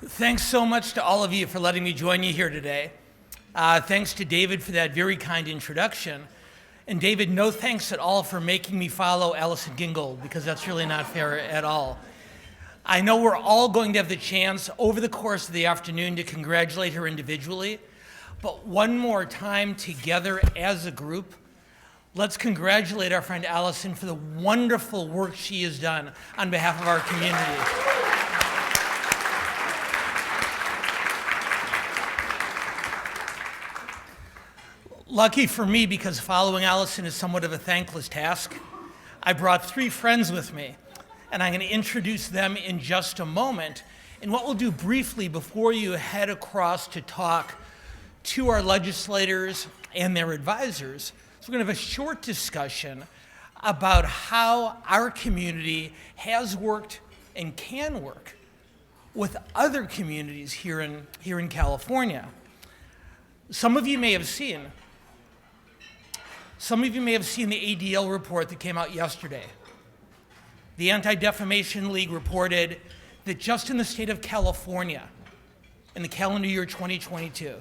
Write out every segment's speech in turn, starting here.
Thanks so much to all of you for letting me join you here today. Thanks to David for that very kind introduction. And David, no thanks at all for making me follow Allison Gingold, because that's really not fair at all. I know we're all going to have the chance over the course of the afternoon to congratulate her individually, but one more time together as a group, let's congratulate our friend Allison for the wonderful work she has done on behalf of our community. Lucky for me, because following Allison is somewhat of a thankless task, I brought 3 friends with me, and I'm going to introduce them in just a moment. And what we'll do briefly before you head across to talk to our legislators and their advisors, is we're going to have a short discussion about how our community has worked and can work with other communities here in California. Some of you may have seen the ADL report that came out yesterday. The Anti-Defamation League reported that just in the state of California, in the calendar year 2022,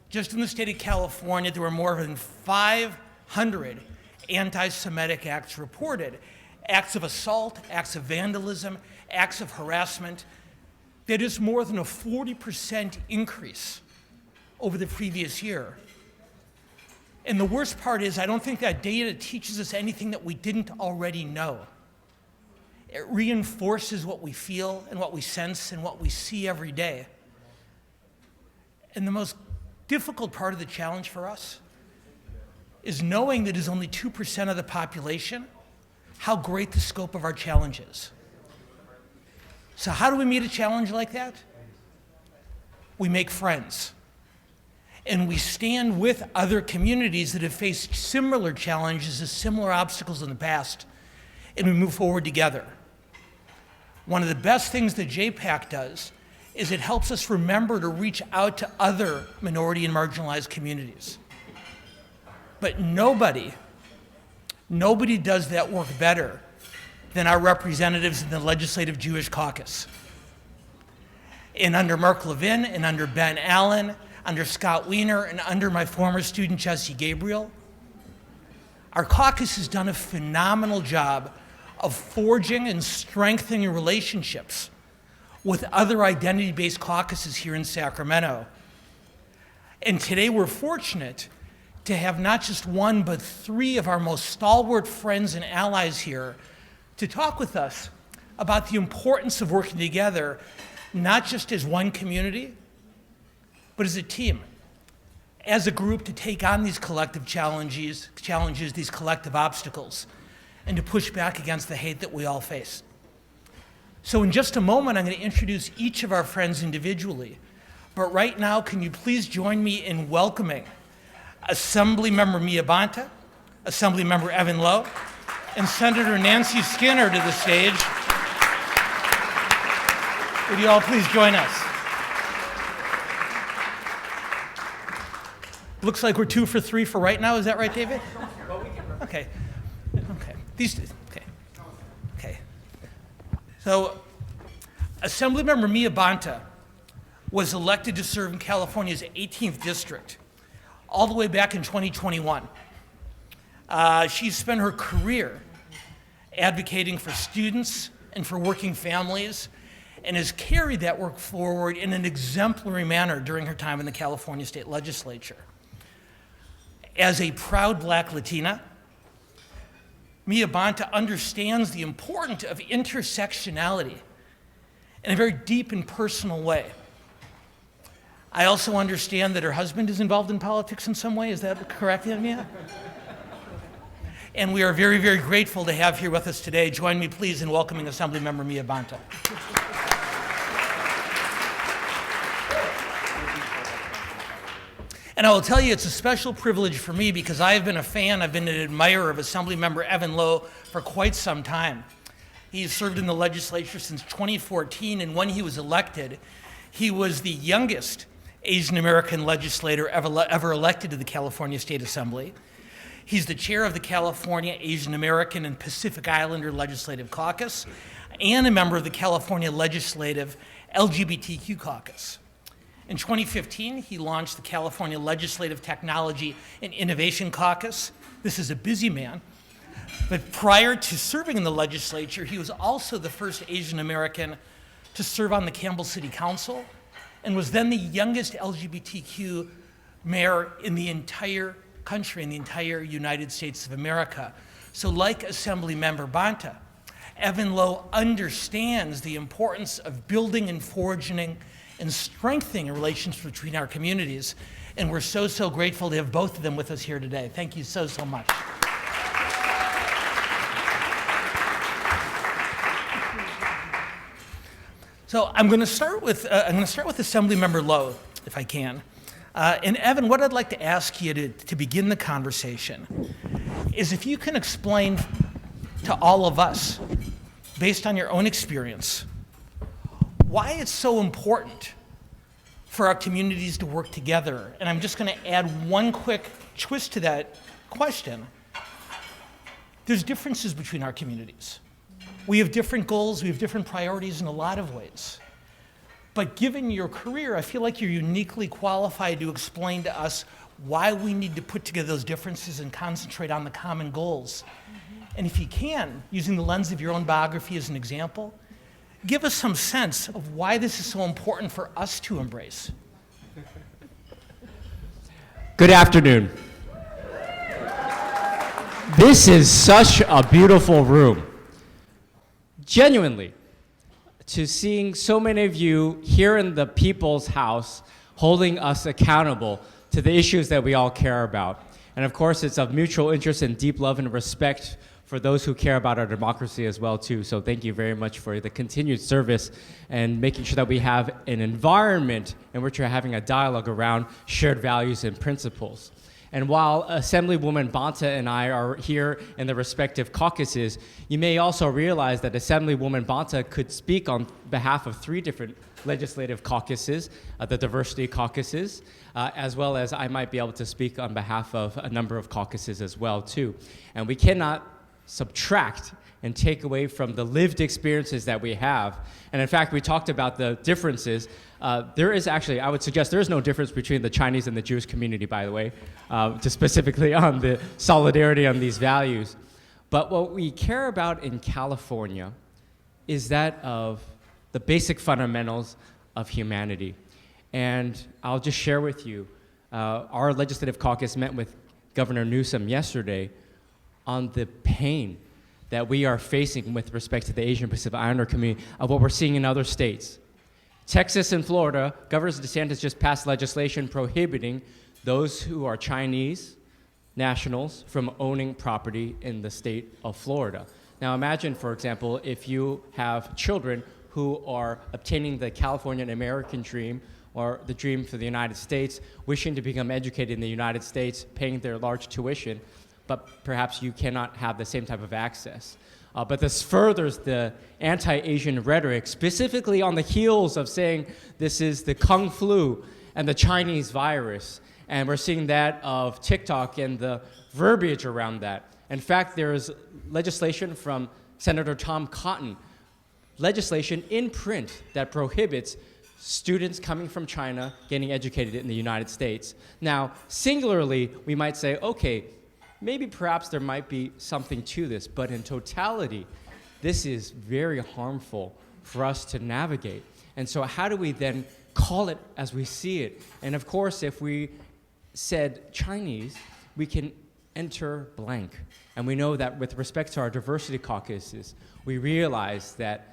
just in the state of California, there were more than 500 anti-Semitic acts reported. Acts of assault, acts of vandalism, acts of harassment. That is more than a 40% increase over the previous year. And the worst part is, I don't think that data teaches us anything that we didn't already know. It reinforces what we feel and what we sense and what we see every day. And the most difficult part of the challenge for us is knowing that it is only 2% of the population, how great the scope of our challenge is. So how do we meet a challenge like that? We make friends. And we stand with other communities that have faced similar challenges and similar obstacles in the past, and we move forward together. One of the best things that JPAC does is it helps us remember to reach out to other minority and marginalized communities. But nobody does that work better than our representatives in the Legislative Jewish Caucus. And under Mark Levin and under Ben Allen, under Scott Wiener, and under my former student, Jesse Gabriel, our caucus has done a phenomenal job of forging and strengthening relationships with other identity-based caucuses here in Sacramento. And today we're fortunate to have not just one, but 3 of our most stalwart friends and allies here to talk with us about the importance of working together, not just as one community, but as a team, as a group, to take on these collective challenges, these collective obstacles, and to push back against the hate that we all face. So in just a moment, I'm going to introduce each of our friends individually. But right now, can you please join me in welcoming Assemblymember Mia Bonta, Assemblymember Evan Lowe, and Senator Nancy Skinner to the stage. Would you all please join us? Looks like we're 2 for 3 for right now. Is that right, David? Okay. Okay. So, Assemblymember Mia Bonta was elected to serve in California's 18th district, all the way back in 2021. She's spent her career advocating for students and for working families, and has carried that work forward in an exemplary manner during her time in the California State Legislature. As a proud Black Latina, Mia Bonta understands the importance of intersectionality in a very deep and personal way. I also understand that her husband is involved in politics in some way. Is that correct, Mia? And we are very, very grateful to have here with us today. Join me, please, in welcoming Assemblymember Mia Bonta. And I will tell you, it's a special privilege for me because I have been a fan, I've been an admirer of Assemblymember Evan Lowe for quite some time. He's served in the legislature since 2014, and when he was elected, he was the youngest Asian American legislator ever elected to the California State Assembly. He's the chair of the California Asian American and Pacific Islander Legislative Caucus, and a member of the California Legislative LGBTQ Caucus. In 2015, he launched the California Legislative Technology and Innovation Caucus. This is a busy man. But prior to serving in the legislature, he was also the first Asian American to serve on the Campbell City Council and was then the youngest LGBTQ mayor in the entire country, in the entire United States of America. So like Assemblymember Bonta, Evan Lowe understands the importance of building and forging and strengthening relationships between our communities. And we're so, so grateful to have both of them with us here today. Thank you so, so much. So I'm going to start with Assemblymember Lowe, if I can. And Evan, what I'd like to ask you to begin the conversation is if you can explain to all of us, based on your own experience, why it's so important for our communities to work together. And I'm just going to add one quick twist to that question. There's differences between our communities. We have different goals, we have different priorities in a lot of ways. But given your career, I feel like you're uniquely qualified to explain to us why we need to put together those differences and concentrate on the common goals. And if you can, using the lens of your own biography as an example, give us some sense of why this is so important for us to embrace. Good afternoon. This is such a beautiful room. Genuinely, to seeing so many of you here in the People's House holding us accountable to the issues that we all care about. And of course, it's of mutual interest and deep love and respect for those who care about our democracy as well too. So thank you very much for the continued service and making sure that we have an environment in which we're having a dialogue around shared values and principles. And while Assemblywoman Bonta and I are here in the respective caucuses, you may also realize that Assemblywoman Bonta could speak on behalf of 3 different legislative caucuses, the diversity caucuses, as well as I might be able to speak on behalf of a number of caucuses as well too. And we cannot subtract and take away from the lived experiences that we have. And in fact, we talked about the differences. There is actually, I would suggest there is no difference between the Chinese and the Jewish community, by the way, just specifically on the solidarity on these values. But what we care about in California is that of the basic fundamentals of humanity. And I'll just share with you, our legislative caucus met with Governor Newsom yesterday on the pain that we are facing with respect to the Asian Pacific Islander community of what we're seeing in other states. Texas and Florida, Governor DeSantis just passed legislation prohibiting those who are Chinese nationals from owning property in the state of Florida. Now imagine, for example, if you have children who are obtaining the Californian American dream or the dream for the United States, wishing to become educated in the United States, paying their large tuition, but perhaps you cannot have the same type of access. But this furthers the anti-Asian rhetoric, specifically on the heels of saying this is the Kung flu and the Chinese virus. And we're seeing that of TikTok and the verbiage around that. In fact, there is legislation from Senator Tom Cotton, legislation in print that prohibits students coming from China getting educated in the United States. Now, singularly, we might say, okay, maybe perhaps there might be something to this, but in totality, this is very harmful for us to navigate. And so how do we then call it as we see it? And of course, if we said Chinese, we can enter blank. And we know that with respect to our diversity caucuses, we realize that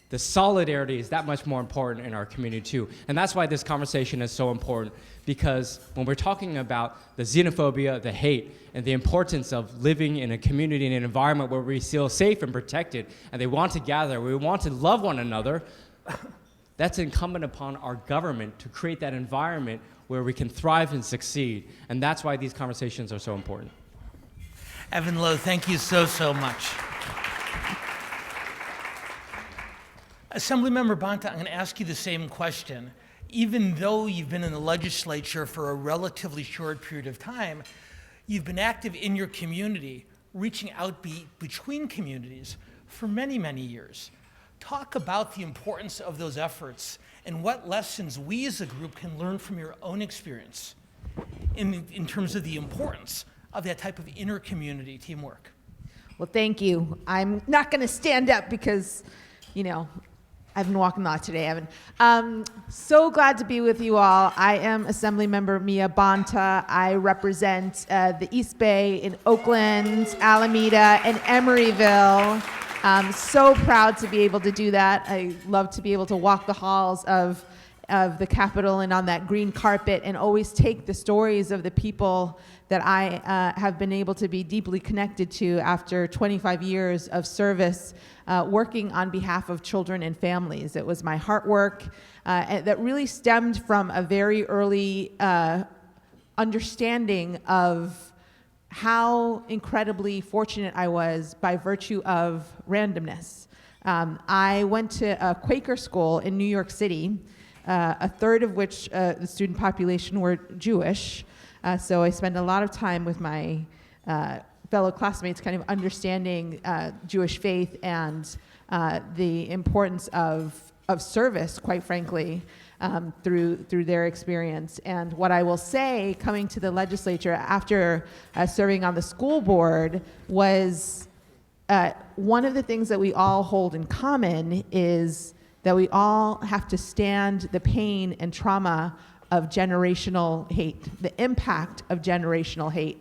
the solidarity is that much more important in our community too. And that's why this conversation is so important, because when we're talking about the xenophobia, the hate, and the importance of living in a community, in an environment where we feel safe and protected, and they want to gather, we want to love one another, that's incumbent upon our government to create that environment where we can thrive and succeed. And that's why these conversations are so important. Evan Lowe, thank you so, so much. Assemblymember Bonta, I'm going to ask you the same question. Even though you've been in the legislature for a relatively short period of time, you've been active in your community, reaching out between communities for many, many years. talk about the importance of those efforts and what lessons we as a group can learn from your own experience in terms of the importance of that type of inter-community teamwork. Well, thank you. I'm not going to stand up because, you know, I've been walking a lot today, Evan. So glad to be with you all. I am Assemblymember Mia Bonta. I represent the East Bay in Oakland, Alameda, and Emeryville. I'm so proud to be able to do that. I love to be able to walk the halls of the Capitol and on that green carpet and always take the stories of the people that I have been able to be deeply connected to after 25 years of service working on behalf of children and families. It was my heart work that really stemmed from a very early understanding of how incredibly fortunate I was by virtue of randomness. I went to a Quaker school in New York City, a third of which the student population were Jewish. So I spent a lot of time with my fellow classmates kind of understanding Jewish faith and the importance of service, quite frankly, through their experience. And what I will say, coming to the legislature after serving on the school board, was one of the things that we all hold in common is that we all have to stand the pain and trauma of generational hate, the impact of generational hate.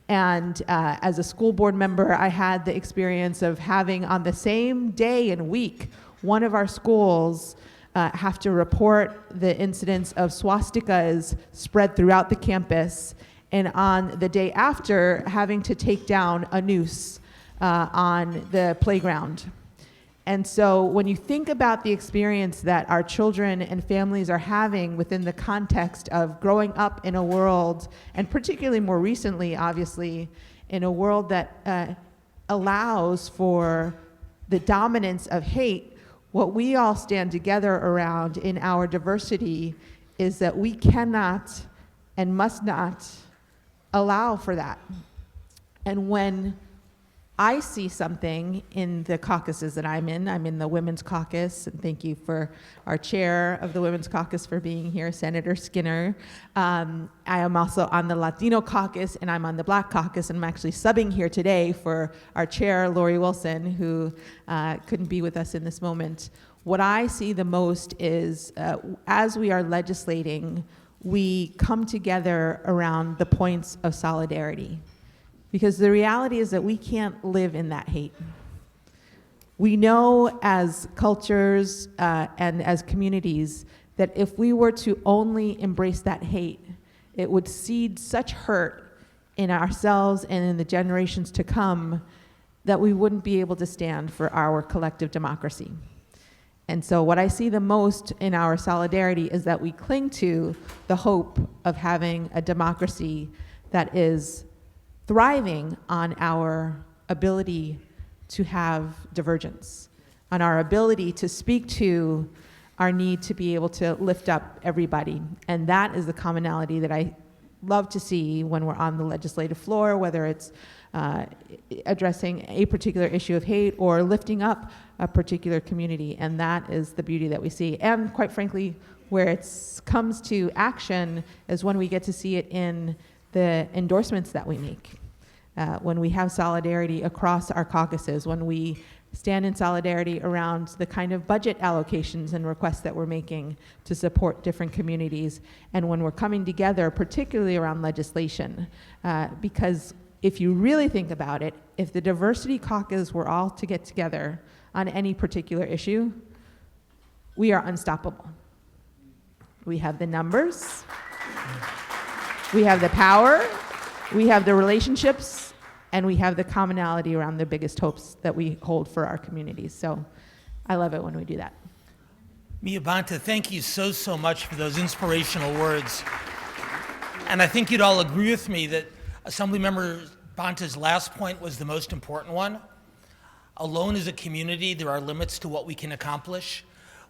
And as a school board member, I had the experience of having on the same day and week, one of our schools have to report the incidents of swastikas spread throughout the campus, and on the day after, having to take down a noose on the playground. And so when you think about the experience that our children and families are having within the context of growing up in a world, and particularly more recently, obviously, in a world that allows for the dominance of hate, what we all stand together around in our diversity is that we cannot and must not allow for that. And when I see something in the caucuses that I'm in the Women's Caucus, and thank you for our chair of the Women's Caucus for being here, Senator Schnur. I am also on the Latino Caucus, and I'm on the Black Caucus, and I'm actually subbing here today for our chair, Lori Wilson, who couldn't be with us in this moment. What I see the most is as we are legislating, we come together around the points of solidarity. Because the reality is that we can't live in that hate. We know as cultures and as communities that if we were to only embrace that hate, it would seed such hurt in ourselves and in the generations to come that we wouldn't be able to stand for our collective democracy. And so what I see the most in our solidarity is that we cling to the hope of having a democracy that is thriving on our ability to have divergence, on our ability to speak to our need to be able to lift up everybody. And that is the commonality that I love to see when we're on the legislative floor, whether it's addressing a particular issue of hate or lifting up a particular community. And that is the beauty that we see. And quite frankly, where it comes to action is when we get to see it in the endorsements that we make. When we have solidarity across our caucuses, when we stand in solidarity around the kind of budget allocations and requests that we're making to support different communities, and when we're coming together, particularly around legislation. Because if you really think about it, if the diversity caucus were all to get together on any particular issue, we are unstoppable. We have the numbers, we have the power, we have the relationships, and we have the commonality around the biggest hopes that we hold for our communities. So I love it when we do that. Mia Bonta, thank you so much for those inspirational words. And I think you'd all agree with me that Assemblymember Bonta's last point was the most important one. Alone as a community, there are limits to what we can accomplish.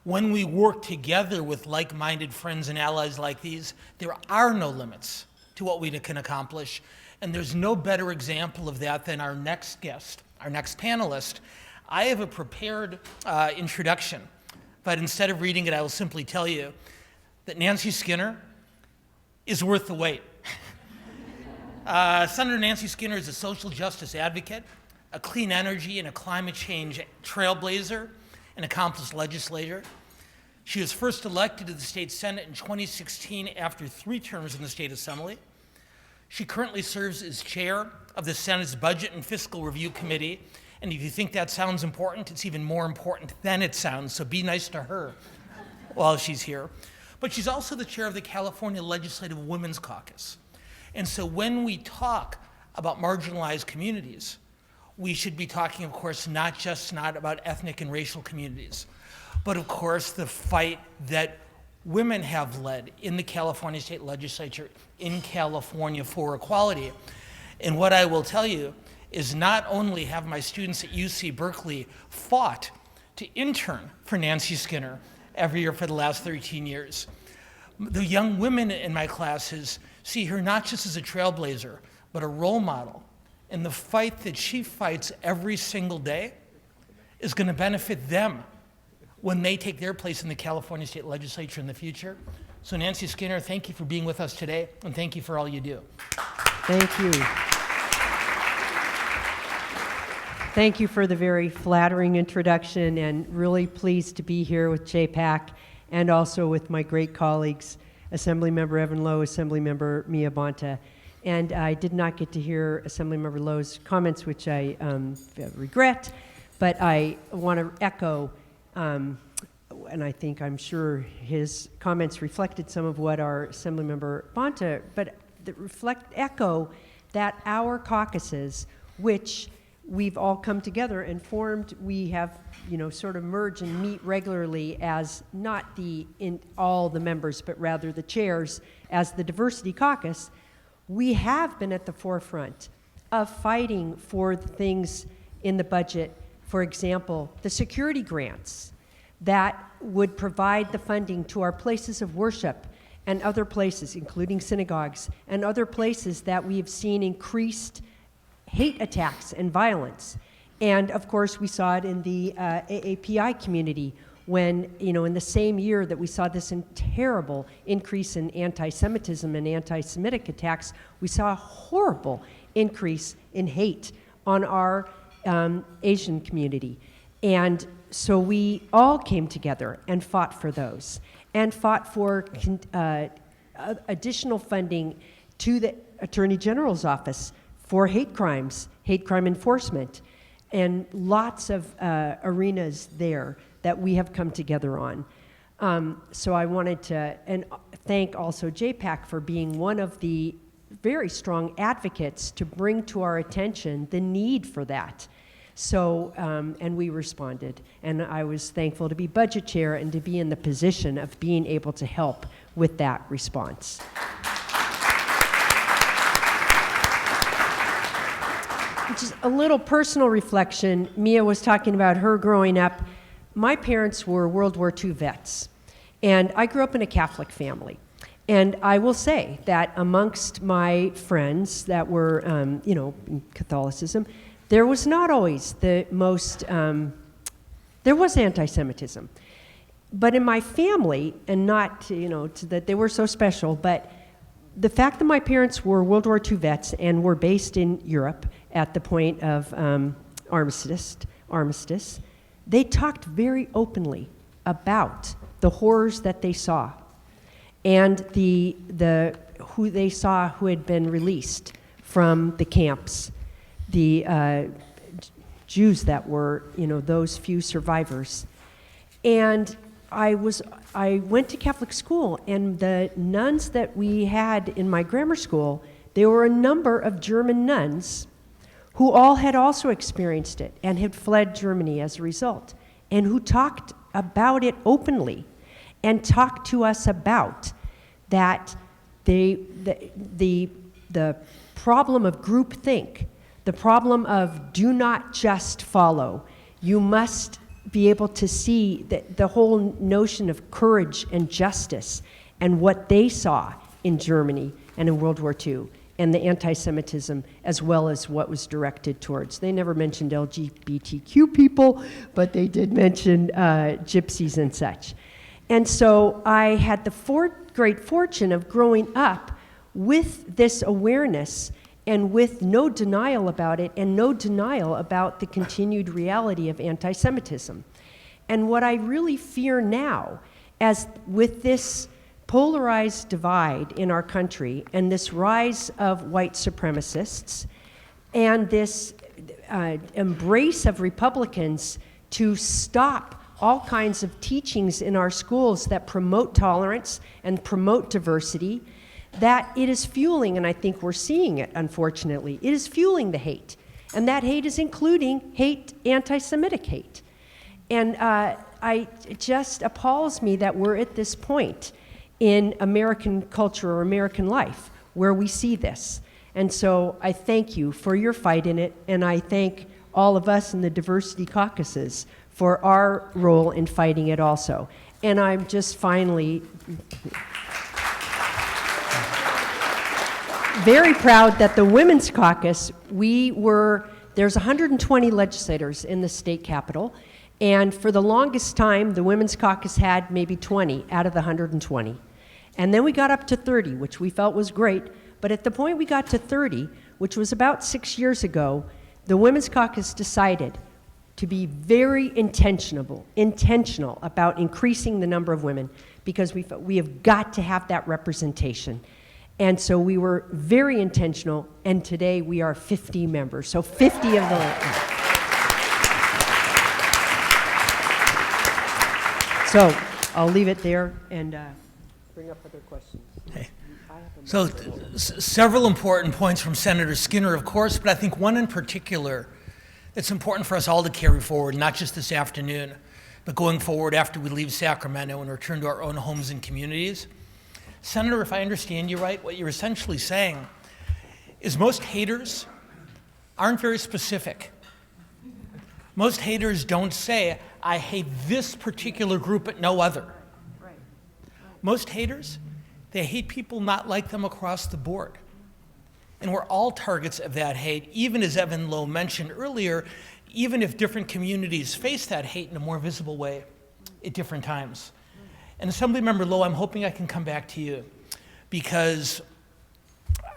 When we work together with like-minded friends and allies like these, there are no limits to what we can accomplish. And there's no better example of that than our next guest, our next panelist. I have a prepared introduction, but instead of reading it, I will simply tell you that Nancy Skinner is worth the wait. Senator Nancy Skinner is a social justice advocate, a clean energy and a climate change trailblazer, an accomplished legislator. She was first elected to the state Senate in 2016 after 3 terms in the state Assembly. She currently serves as chair of the Senate's Budget and Fiscal Review Committee. And if you think that sounds important, it's even more important than it sounds, so be nice to her while she's here. But she's also the chair of the California Legislative Women's Caucus. And so when we talk about marginalized communities, we should be talking, of course, not about ethnic and racial communities, but of course the fight that women have led in the California State Legislature in California for equality. And what I will tell you is not only have my students at UC Berkeley fought to intern for Nancy Skinner every year for the last 13 years, the young women in my classes see her not just as a trailblazer, but a role model. And the fight that she fights every single day is going to benefit them when they take their place in the California State Legislature in the future. So Nancy Skinner, thank you for being with us today, and thank you for all you do. Thank you. Thank you for the very flattering introduction, and really pleased to be here with JPAC and also with my great colleagues, Assemblymember Evan Lowe, Assemblymember Mia Bonta. And I did not get to hear Assemblymember Lowe's comments, which I regret, but I want to echo, and I'm sure his comments reflected some of what our Assemblymember Bonta, but echo that our caucuses, which we've all come together and formed, we have, sort of merge and meet regularly as not all the members, but rather the chairs as the diversity caucus. We have been at the forefront of fighting for the things in the budget, for example, the security grants that would provide the funding to our places of worship and other places, including synagogues, and other places that we have seen increased hate attacks and violence. And of course, we saw it in the AAPI community when, in the same year that we saw this terrible increase in anti-Semitism and anti-Semitic attacks, we saw a horrible increase in hate on our Asian community. And so we all came together and fought for those, and fought for additional funding to the Attorney General's office for hate crime enforcement, and lots of arenas there that we have come together on. So I wanted to thank also JPAC for being one of the very strong advocates to bring to our attention the need for that. So, and we responded, and I was thankful to be budget chair and to be in the position of being able to help with that response. Just a little personal reflection. Mia was talking about her growing up. My parents were World War II vets, and I grew up in a Catholic family. And I will say that amongst my friends that were, in Catholicism, there was not always the most, there was anti-Semitism. But in my family, and not, that they were so special, but the fact that my parents were World War II vets and were based in Europe at the point of armistice, they talked very openly about the horrors that they saw and who they saw who had been released from the camps, the Jews that were, those few survivors. And I went to Catholic school, and the nuns that we had in my grammar school, there were a number of German nuns who all had also experienced it and had fled Germany as a result, and who talked about it openly and talked to us about that the problem of groupthink, the problem of do not just follow. You must be able to see the whole notion of courage and justice and what they saw in Germany and in World War II, and the anti-Semitism, as well as what was directed towards. They never mentioned LGBTQ people, but they did mention gypsies and such. And so I had the great fortune of growing up with this awareness and with no denial about it, and no denial about the continued reality of anti-Semitism. And what I really fear now, as with this polarized divide in our country and this rise of white supremacists and this embrace of Republicans to stop all kinds of teachings in our schools that promote tolerance and promote diversity, that it is fueling, and I think we're seeing it, unfortunately, it is fueling the hate. And that hate is including hate, anti-Semitic hate. And it just appalls me that we're at this point in American culture or American life where we see this. And so I thank you for your fight in it, and I thank all of us in the diversity caucuses for our role in fighting it also. And I'm just finally very proud that the Women's Caucus, there's 120 legislators in the state capitol, and for the longest time, the Women's Caucus had maybe 20 out of the 120. And then we got up to 30, which we felt was great, but at the point we got to 30, which was about 6 years ago, the Women's Caucus decided to be very intentional about increasing the number of women, because we have got to have that representation. And so we were very intentional, and today we are 50 members, so 50 of the... So I'll leave it there and bring up other questions. Okay. So several important points from Senator Schnur, of course, but I think one in particular that's important for us all to carry forward, not just this afternoon, but going forward after we leave Sacramento and return to our own homes and communities. Senator, if I understand you right, what you're essentially saying is most haters aren't very specific. Most haters don't say, I hate this particular group but no other. Right. Most haters, they hate people not like them across the board. And we're all targets of that hate, even as Evan Lowe mentioned earlier, even if different communities face that hate in a more visible way at different times. And Assemblymember Lowe, I'm hoping I can come back to you, because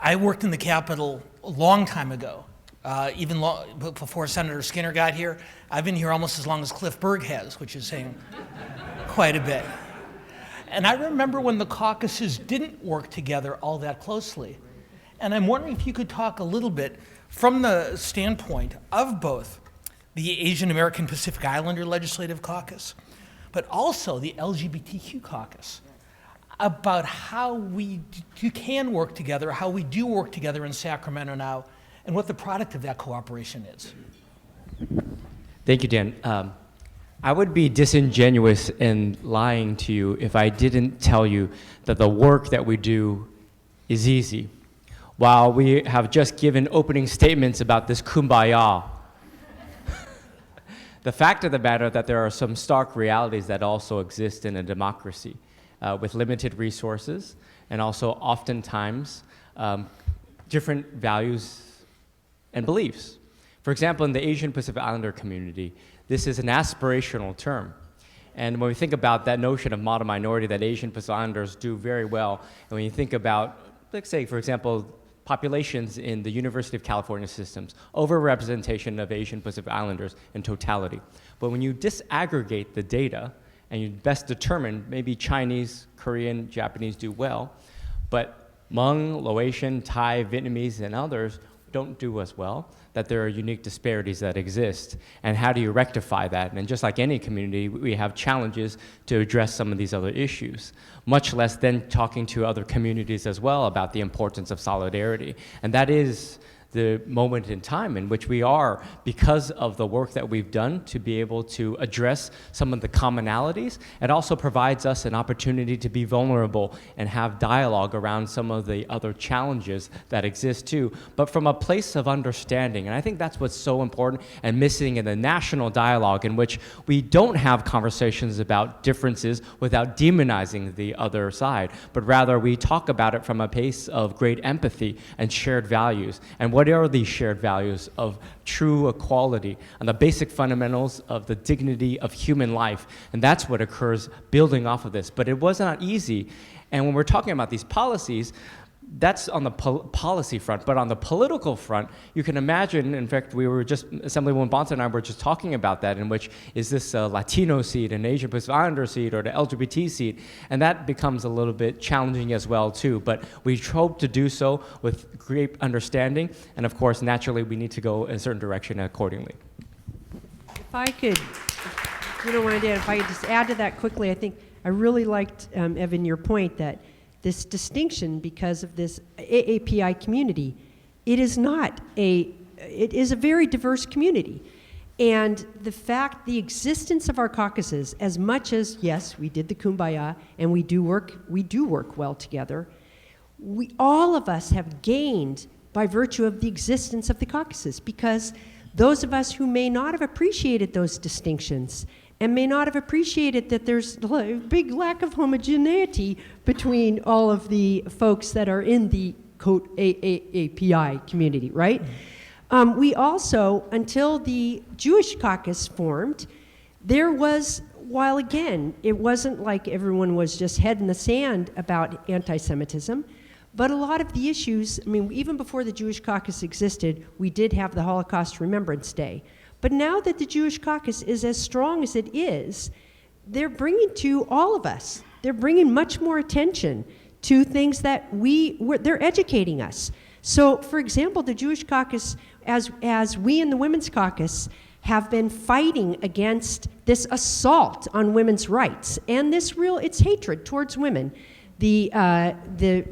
I worked in the Capitol a long time ago, even before Senator Schnur got here. I've been here almost as long as Cliff Berg has, which is saying quite a bit. And I remember when the caucuses didn't work together all that closely. And I'm wondering if you could talk a little bit from the standpoint of both the Asian American Pacific Islander Legislative Caucus, but also the LGBTQ caucus, about how we can work together, how we do work together in Sacramento now, and what the product of that cooperation is. Thank you, Dan. I would be disingenuous in lying to you if I didn't tell you that the work that we do is easy. While we have just given opening statements about this kumbaya, the fact of the matter that there are some stark realities that also exist in a democracy with limited resources, and also oftentimes different values and beliefs. For example, in the Asian Pacific Islander community, this is an aspirational term. And when we think about that notion of model minority that Asian Pacific Islanders do very well, and when you think about, let's say, for example, populations in the University of California systems, overrepresentation of Asian Pacific Islanders in totality. But when you disaggregate the data and you best determine maybe Chinese, Korean, Japanese do well, but Hmong, Laotian, Thai, Vietnamese, and others don't do as well, that there are unique disparities that exist. And how do you rectify that? And just like any community, we have challenges to address some of these other issues, much less then talking to other communities as well about the importance of solidarity. And that is the moment in time in which we are, because of the work that we've done to be able to address some of the commonalities. It also provides us an opportunity to be vulnerable and have dialogue around some of the other challenges that exist too, but from a place of understanding. And I think that's what's so important and missing in the national dialogue, in which we don't have conversations about differences without demonizing the other side, but rather we talk about it from a place of great empathy and shared values. And what are these shared values of true equality and the basic fundamentals of the dignity of human life? And that's what occurs building off of this. But it was not easy. And when we're talking about these policies, that's on the policy front, but on the political front, you can imagine, in fact, we were just, Assemblywoman Bonta and I were just talking about that, in which, is this a Latino seat, an Asian Pacific Islander seat, or the LGBT seat? And that becomes a little bit challenging as well, too. But we hope to do so with great understanding, and of course, naturally, we need to go in a certain direction accordingly. If I could, you don't want to, if I could just add to that quickly, I think I really liked, Evan, your point that this distinction, because of this AAPI community, it is a very diverse community. And the existence of our caucuses, as much as, yes, we did the kumbaya, and we do work well together, all of us have gained by virtue of the existence of the caucuses, because those of us who may not have appreciated those distinctions and may not have appreciated that there's a big lack of homogeneity between all of the folks that are in the quote AAPI community, right? We also, until the Jewish caucus formed, there was, while again, it wasn't like everyone was just head in the sand about anti-Semitism, but a lot of the issues, I mean, even before the Jewish caucus existed, we did have the Holocaust Remembrance Day. But now that the Jewish caucus is as strong as it is, they're bringing to all of us, they're bringing much more attention to things that they're educating us. So, for example, the Jewish caucus, as we in the Women's Caucus have been fighting against this assault on women's rights and it's hatred towards women. The the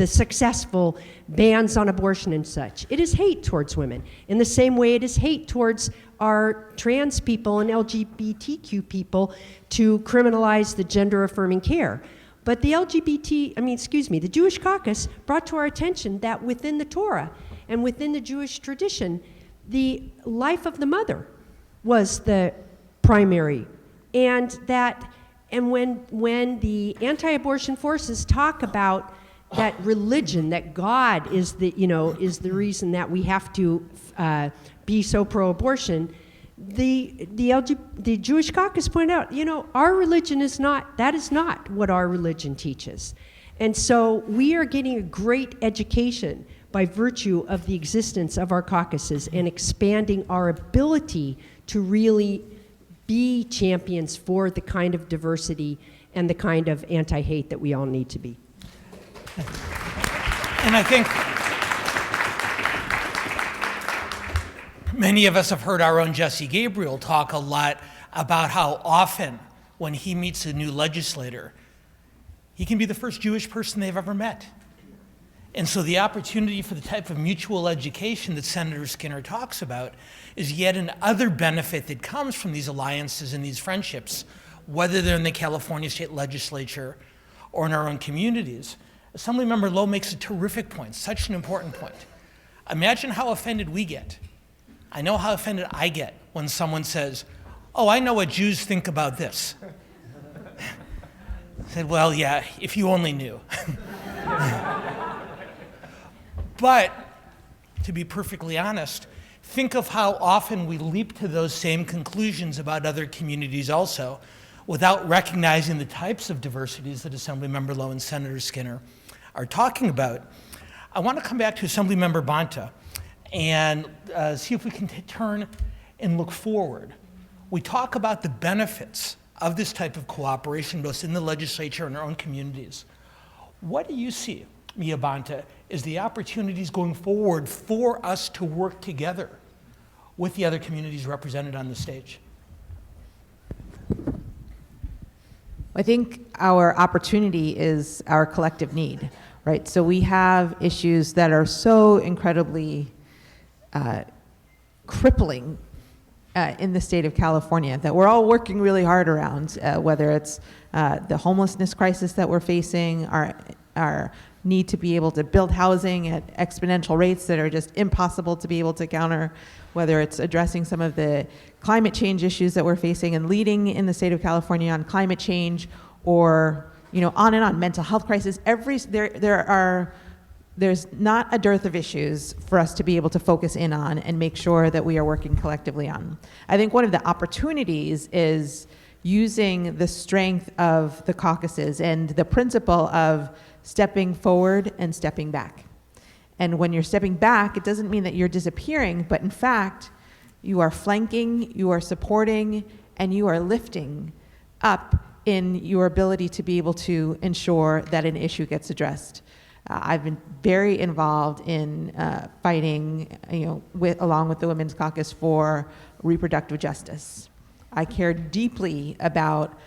successful bans on abortion and such. It is hate towards women. In the same way it is hate towards our trans people and LGBTQ people to criminalize the gender-affirming care. But the the Jewish caucus brought to our attention that within the Torah and within the Jewish tradition, the life of the mother was the primary, and when the anti-abortion forces talk about that religion, that God is the reason that we have to be so pro-abortion, the Jewish caucus pointed out, our religion is not what our religion teaches. And so we are getting a great education by virtue of the existence of our caucuses and expanding our ability to really be champions for the kind of diversity and the kind of anti-hate that we all need to be. And I think many of us have heard our own Jesse Gabriel talk a lot about how often when he meets a new legislator, he can be the first Jewish person they've ever met. And so the opportunity for the type of mutual education that Senator Schnur talks about is yet another benefit that comes from these alliances and these friendships, whether they're in the California State Legislature or in our own communities. Assemblymember Lowe makes a terrific point, such an important point. Imagine how offended we get. I know how offended I get when someone says, "Oh, I know what Jews think about this." I said, well, yeah, if you only knew. But, to be perfectly honest, think of how often we leap to those same conclusions about other communities also, without recognizing the types of diversities that Assemblymember Lowe and Senator Schnur are talking about. I want to come back to Assemblymember Bonta and see if we can turn and look forward. We talk about the benefits of this type of cooperation, both in the legislature and our own communities. What do you see, Mia Bonta, is the opportunities going forward for us to work together with the other communities represented on the stage? I think our opportunity is our collective need. right? So we have issues that are so incredibly crippling in the state of California that we're all working really hard around, whether it's the homelessness crisis that we're facing, our need to be able to build housing at exponential rates that are just impossible to be able to counter, whether it's addressing some of the climate change issues that we're facing and leading in the state of California on climate change, or on and on, mental health crisis. There's not a dearth of issues for us to be able to focus in on and make sure that we are working collectively on. I think one of the opportunities is using the strength of the caucuses and the principle of stepping forward and stepping back. And when you're stepping back, it doesn't mean that you're disappearing, but in fact, you are flanking, you are supporting, and you are lifting up in your ability to be able to ensure that an issue gets addressed. I've been very involved in fighting, along with the Women's Caucus, for reproductive justice. I care deeply about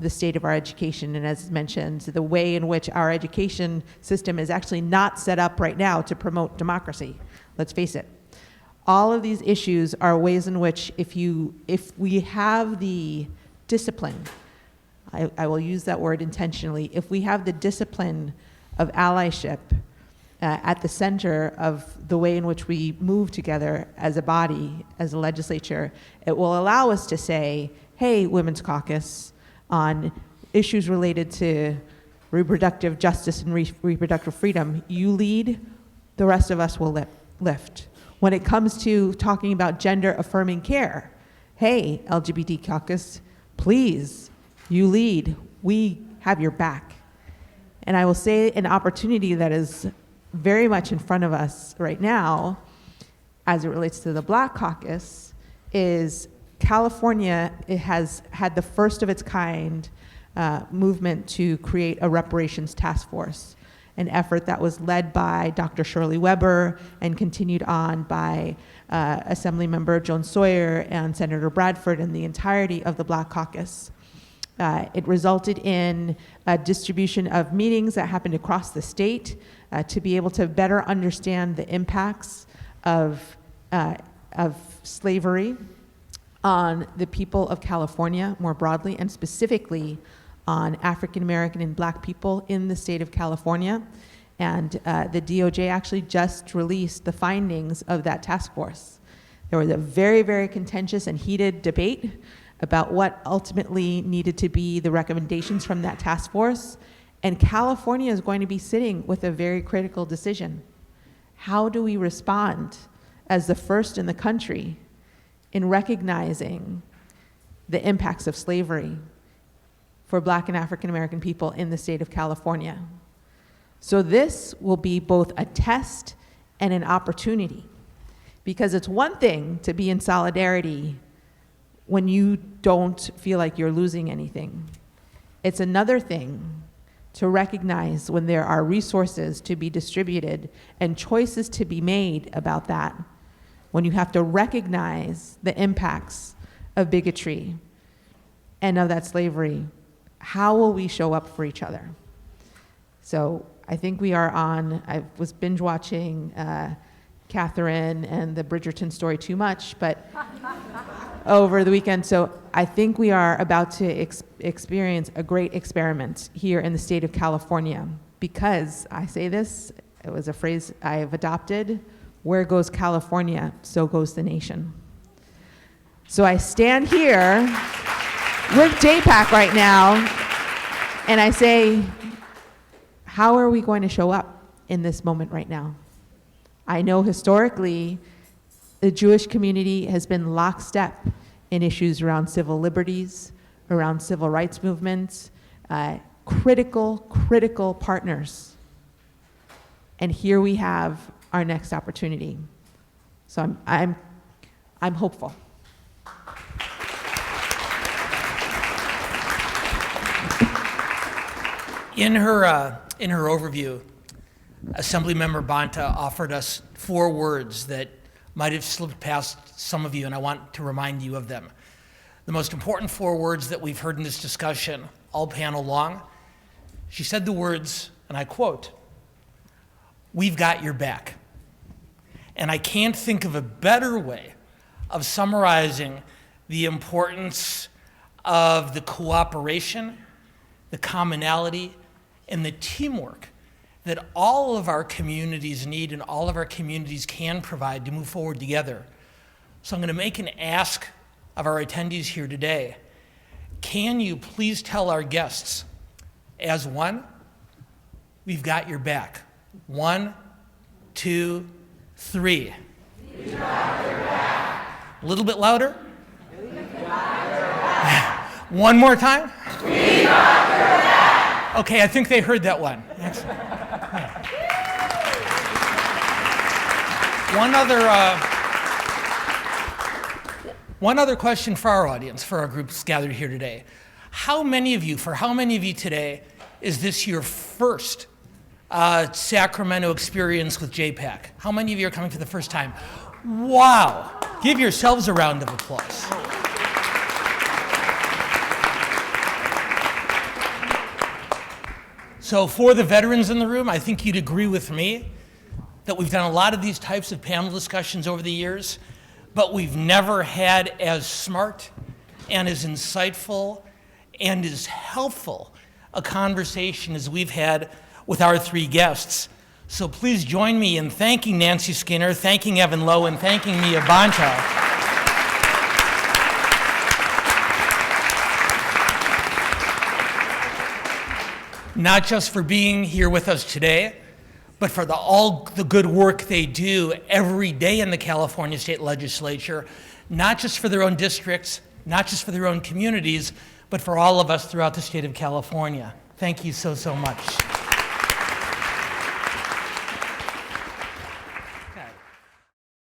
the state of our education, and as mentioned, the way in which our education system is actually not set up right now to promote democracy. Let's face it. All of these issues are ways in which if we have the discipline, I will use that word intentionally, if we have the discipline of allyship at the center of the way in which we move together as a body, as a legislature, it will allow us to say, hey, Women's Caucus, on issues related to reproductive justice and reproductive freedom, you lead, the rest of us will lift. When it comes to talking about gender-affirming care, hey, LGBT Caucus, please, you lead, we have your back. And I will say an opportunity that is very much in front of us right now, as it relates to the Black Caucus, is California. It has had the first of its kind movement to create a reparations task force, an effort that was led by Dr. Shirley Weber and continued on by Assemblymember Joan Sawyer and Senator Bradford and the entirety of the Black Caucus. It resulted in a distribution of meetings that happened across the state to be able to better understand the impacts of slavery on the people of California more broadly, and specifically on African American and Black people in the state of California. And the DOJ actually just released the findings of that task force. There was a very, very contentious and heated debate about what ultimately needed to be the recommendations from that task force. And California is going to be sitting with a very critical decision. How do we respond as the first in the country in recognizing the impacts of slavery for Black and African American people in the state of California? So this will be both a test and an opportunity, because it's one thing to be in solidarity when you don't feel like you're losing anything. It's another thing to recognize when there are resources to be distributed and choices to be made about that, when you have to recognize the impacts of bigotry and of that slavery. How will we show up for each other? So I think we are on, I was binge watching Catherine and the Bridgerton story too much, but over the weekend. So I think we are about to experience a great experiment here in the state of California, because I say this, it was a phrase I have adopted: where goes California, so goes the nation. So I stand here with JPAC right now, and I say, how are we going to show up in this moment right now? I know historically, the Jewish community has been lockstep in issues around civil liberties, around civil rights movements, critical partners. And here we have our next opportunity. So I'm hopeful. In her overview, Assemblymember Bonta offered us 4 words that might have slipped past some of you, and I want to remind you of them. The most important 4 words that we've heard in this discussion all panel long. She said the words, and I quote, we've got your back. And I can't think of a better way of summarizing the importance of the cooperation, the commonality, and the teamwork that all of our communities need and all of our communities can provide to move forward together. So I'm going to make an ask of our attendees here today. Can you please tell our guests, as one, we've got your back. 1, 2, 3. We've got your back. A little bit louder. We've got your back. One more time. We got your back. Okay, I think they heard that one. One other question for our audience, for our groups gathered here today. For how many of you today is this your first Sacramento experience with JPAC? How many of you are coming for the first time? Wow! Give yourselves a round of applause. So for the veterans in the room, I think you'd agree with me that we've done a lot of these types of panel discussions over the years, but we've never had as smart and as insightful and as helpful a conversation as we've had with our 3 guests. So please join me in thanking Nancy Schnur, thanking Evan Lowe, and thanking Mia Bonta. Not just for being here with us today, but for all the good work they do every day in the California State Legislature, not just for their own districts, not just for their own communities, but for all of us throughout the state of California. Thank you so, so much.